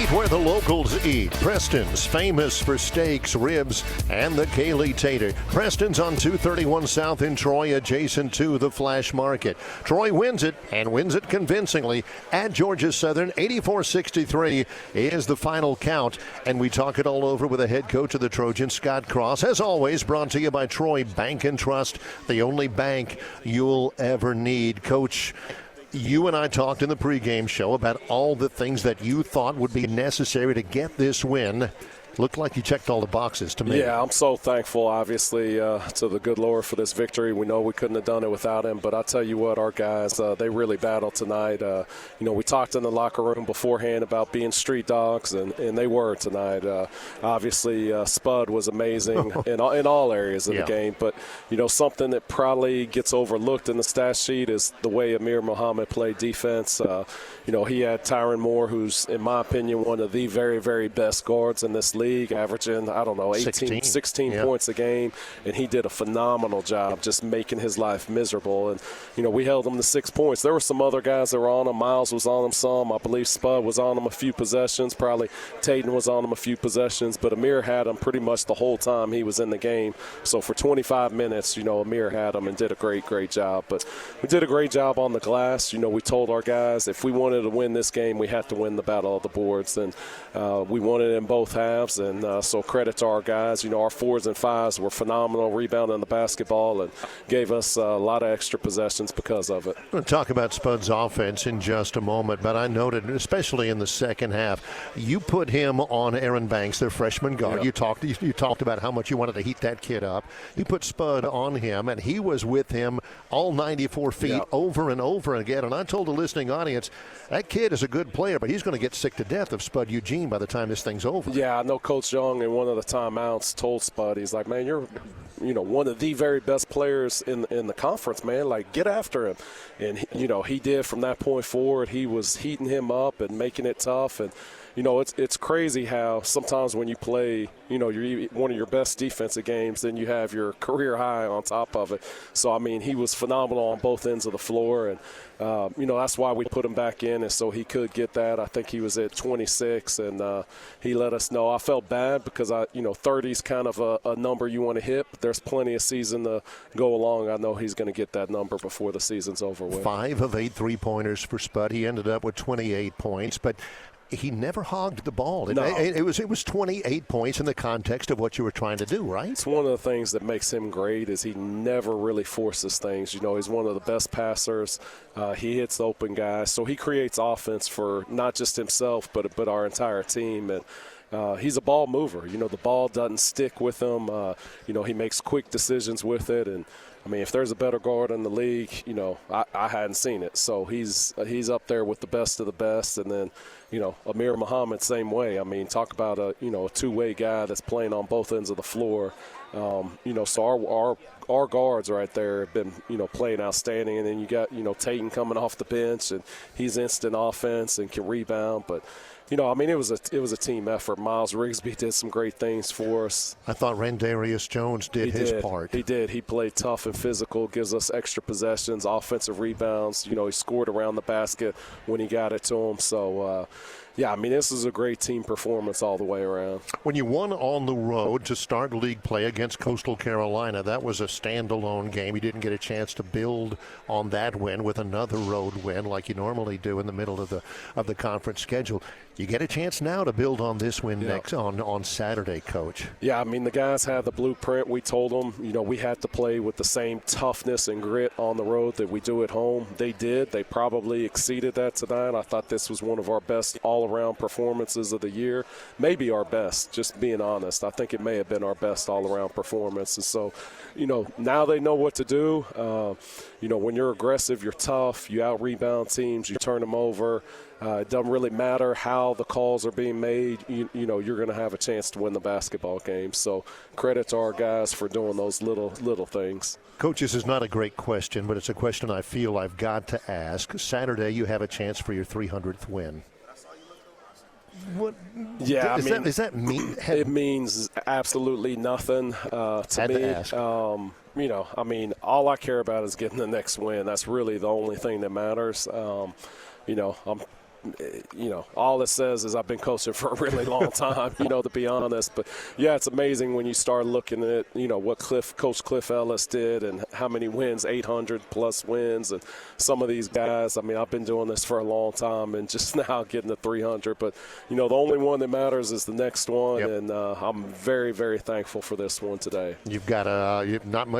Eat where the locals eat. Preston's, famous for steaks, ribs, and the Kaylee Tater. Preston's on 231 South in Troy, adjacent to the Flash Market. Troy wins it, and wins it convincingly at Georgia Southern. 84-63 is the final count, and we talk it all over with the head coach of the Trojans, Scott Cross. As always, brought to you by Troy Bank and Trust, the only bank you'll ever need. Coach, you and I talked in the pregame show about all the things that you thought would be necessary to get this win. Looked like you checked all the boxes to me. Yeah, I'm so thankful, obviously, to the good Lord for this victory. We know we couldn't have done it without him, but I'll tell you what, our guys, they really battled tonight. We talked in the locker room beforehand about being street dogs, and they were tonight. Obviously, Spud was amazing in all areas of the game, but, something that probably gets overlooked in the stat sheet is the way Amir Muhammad played defense. He had Tyron Moore, who's, in my opinion, one of the very, very best guards in this league, averaging, 16 points a game, and he did a phenomenal job just making his life miserable. And, we held him to 6 points. There were some other guys that were on him. Miles was on him some. I believe Spud was on him a few possessions. Probably Tatum was on him a few possessions. But Amir had him pretty much the whole time he was in the game. So for 25 minutes, Amir had him and did a great, great job. But we did a great job on the glass. We told our guys if we wanted to win this game, we had to win the battle of the boards. And we won it in both halves. And so credit to our guys. Our fours and fives were phenomenal, rebounding the basketball, and gave us a lot of extra possessions because of it. We'll talk about Spud's offense in just a moment, but I noted, especially in the second half, you put him on Aaron Banks, their freshman guard. Yep. You talked about how much you wanted to heat that kid up. You put Spud on him, and he was with him all 94 feet over and over again. And I told the listening audience, that kid is a good player, but he's going to get sick to death of Spud Eugene by the time this thing's over. Yeah, I know Coach Young in one of the timeouts told Spud, he's like, man, you're one of the very best players in the conference, man. Like, get after him. And, he did from that point forward. He was heating him up and making it tough. And, it's crazy how sometimes when you play, you're one of your best defensive games, then you have your career high on top of it. So, he was phenomenal on both ends of the floor. And, that's why we put him back in, and so he could get that. I think he was at 26, and he let us know. I felt bad because 30 is kind of a number you want to hit, but there's plenty of season to go along. I know he's going to get that number before the season's over with. 5 of 8 three-pointers for Spud. He ended up with 28 points, but he never hogged the ball. No. It was 28 points in the context of what you were trying to do, right? It's one of the things that makes him great is he never really forces things. He's one of the best passers. He hits the open guys. So he creates offense for not just himself but our entire team. And he's a ball mover. The ball doesn't stick with him. He makes quick decisions with it. And, if there's a better guard in the league, I hadn't seen it. So he's up there with the best of the best. And then, Amir Muhammad, same way. Talk about a two-way guy that's playing on both ends of the floor. So our guards right there have been, playing outstanding. And then you got, Tatum coming off the bench, and he's instant offense and can rebound. But, it was a team effort. Miles Rigsby did some great things for us. I thought Rendarius Jones did his part. He did. He played tough and physical, gives us extra possessions, offensive rebounds. He scored around the basket when he got it to him. So, this is a great team performance all the way around. When you won on the road to start league play against Coastal Carolina, that was a standalone game. You didn't get a chance to build on that win with another road win like you normally do in the middle of the conference schedule. You get a chance now to build on this win next on Saturday, Coach. Yeah, the guys had the blueprint. We told them, we had to play with the same toughness and grit on the road that we do at home. They did. They probably exceeded that tonight. I thought this was one of our best all-around performances of the year. Maybe our best, just being honest. I think it may have been our best all-around performance. And so, now they know what to do. When you're aggressive, you're tough. You out-rebound teams. You turn them over. It doesn't really matter how the calls are being made. You're going to have a chance to win the basketball game. So credit to our guys for doing those little things. Coach, this is not a great question, but it's a question I feel I've got to ask. Saturday, you have a chance for your 300th win. What? Yeah, does that mean? It means absolutely nothing to had me. To ask. All I care about is getting the next win. That's really the only thing that matters. I'm all it says is I've been coaching for a really long time, to be honest. But, yeah, it's amazing when you start looking at, what Coach Cliff Ellis did and how many wins, 800-plus wins. And some of these guys, I mean, I've been doing this for a long time and just now getting to 300. But, the only one that matters is the next one. Yep. And I'm very, very thankful for this one today. You've got not much